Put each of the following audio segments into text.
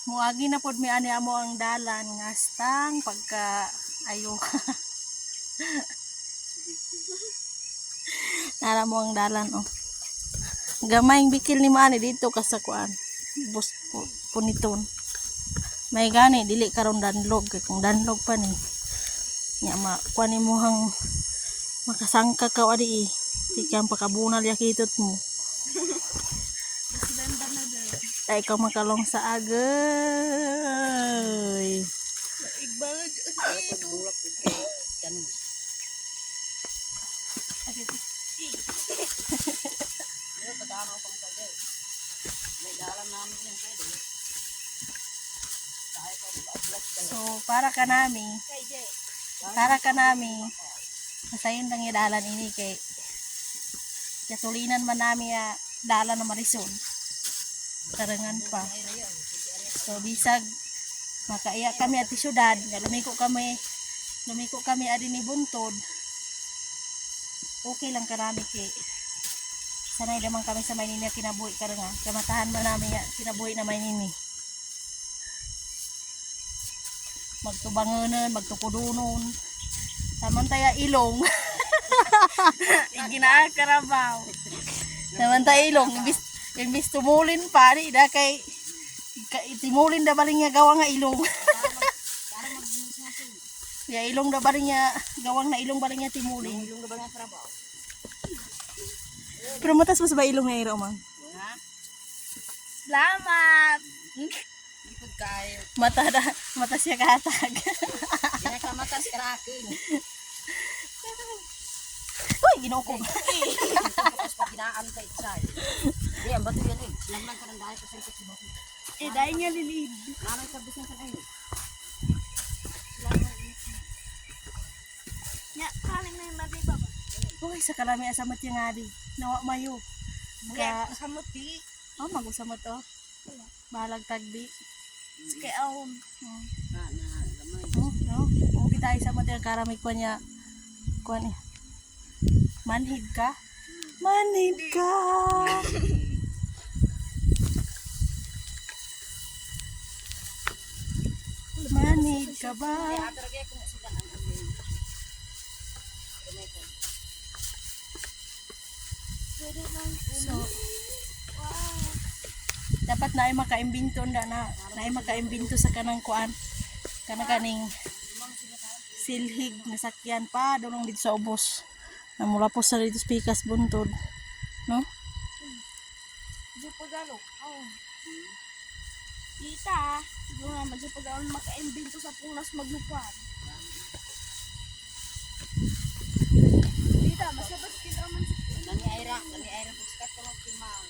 Muagi na pod mi ani amo ang dalan ngastang pagka ayo. Nara mo ang dalan oh. Gamayng bikil ni maani dito kasakuan. Bus puniton. May gani dili karon danlog kay kung danlog pa ni. Nya ma kuan mo hang makasangka ka adi eh. Di kang pakabunal yakitot mo. Ay ikaw makalong sa agay. Igbalad bulak kan. So para ka nami masayon lang yung dalan ini kay katulinan man nami ya dalan na Marison tarangan pa. So bisag makaiya kami at syudad nga lumiko kami adi ni buntod, okay lang karami kay sanay naman kami sa Maynila kinabuhi karangan kamatahan man namin ya kinabuhi na Maynila magtubangonon magtukudunon samantaya ilong ginakarabaw samantaya ilong imbis tumulin pa di da kay timulin da baling nga gawang nga ilong ya ilong da baling nga gawang na ilong baling nga timulin Ilong da ba nga trabaho? pero matas mas ba ilong na iro man Ha? salamat Ipod kayo. mata siya kahatag Ginakamatas karakin. uy ginukom Tapos pag ginaan kay Chay. Di, ang bato yan eh. Lamang ka ng dahil sa sangkot si bato. dahil nga lilid Nanay sa bisan ka kayo. nya kaling na yung mati ba uy sa kalami asamot yung adi nawa mayo Mga kasamot di. oh magusamot oh balag tagdi kay aon Na, gamay. oh kita isa mo yung karamig ko niya kuan eh manhid ka manhid ka ba Kaya ato rin kung sudan ang amin. so dapat na ay makaimbento na ay makaimbento sa kanang kuan kaning silhig na sakyan pa dulong dito sa ubos na mula po sa dito pikas buntod no Jupagalo. Oh. Kita, yung naman Jupagalo maka-imbento sa punas maglupan. Kita, masabas kita man sa Nani Aira po sikat ko ng kimang.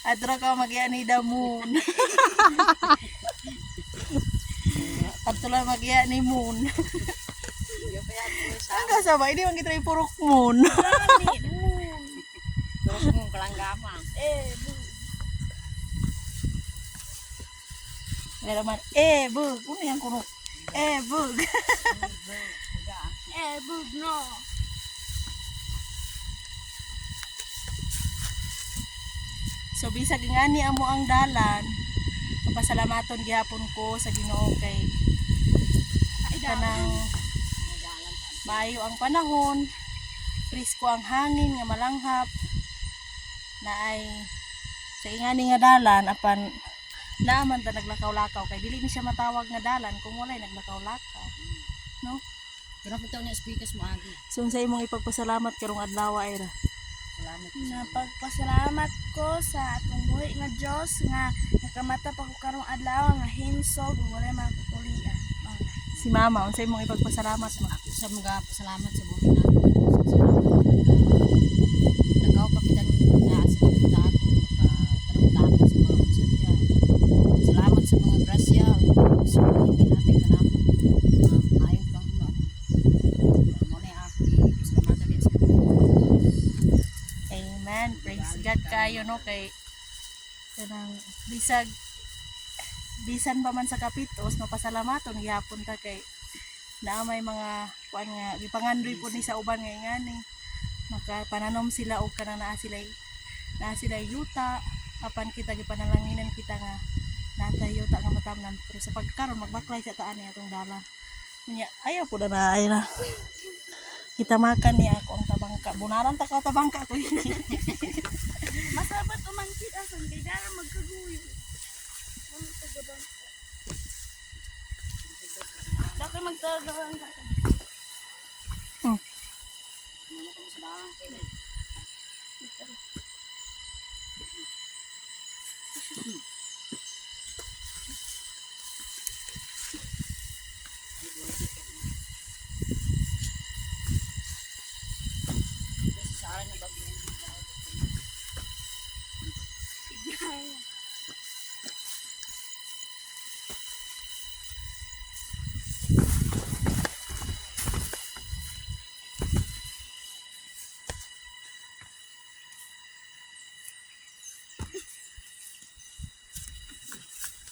adro ka mag-iani da moon Pagtula mag-iya ni moon Yung kaya ko sa ang kasama hindi man kita ipurok moon Gani, moon. terus mong kalanggama. meron man bug ano yan kuno bug Bug no. so bisag ngani amo ang dalan papasalamaton gihapon ko sa Ginoo kay kanang maayo ang panahon presko ang hangin nga malanghap na ay sa ingani nga dalan apan naaman ta naglakaw-lakaw kay dili ni siya matawag nga dalan kung walay naglakaw-lakaw no Pero po niya speakers mo agi. so sa imong ipagpasalamat karong adlaw ay ra Salamat. Napagpasalamat ko sa atong buhi nga Dios nga nakamata pa ko karong adlaw nga himsog wala makukulian. Oh. si mama unsay imong ipagpasalamat mo Ako sa mga pasalamat sa buhay namin. Nagaw pa kita na sa kita ako makatarong sa mga unsaya. Salamat sa mga grasya sa mga ginatay ka namin. Ayon kang mo na ako. Salamat din sa amen praise God kayo no kay kanang bisan pa man sa kapitos mapasalamaton gihapon ta kay naa may mga kuan nga gipangandoy po ni sa uban nga ngani makapananom sila og kanang naa sila yuta apan kita gipanalanginan kita nga natayo ta nga matamnan pero sa pagkaron magbaklay sa taan niya atong dalan nya ayaw po na ay na kita makan niya ako ang tabangka bunaran ta ka tabangka ko Masabat umangkit asan kay dara magkaguyo. Ano sa gabang? Dako magtagawang ka.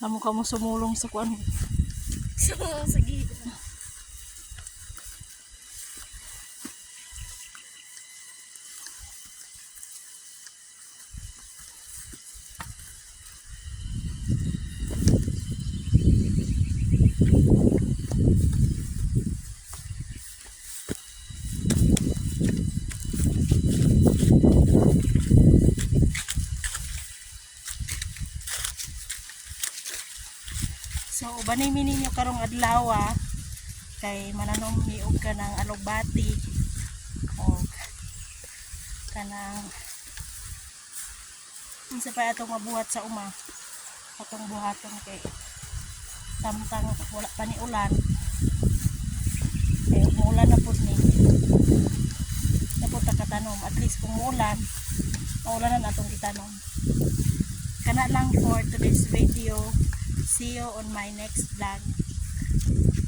amo ka mo sumulong sa kuan So, sige. so ubanay mi ninyo karong adlaw kay mananom niog ka ng alugbati o kanang unsa pa atong mabuhat sa uma atong buhaton kay samtang wala pa ni ulan kay umuulan na pud ni napod ta katanom at least kung muulan maulanan atong itanom kana lang for today's video. See you on my next vlog.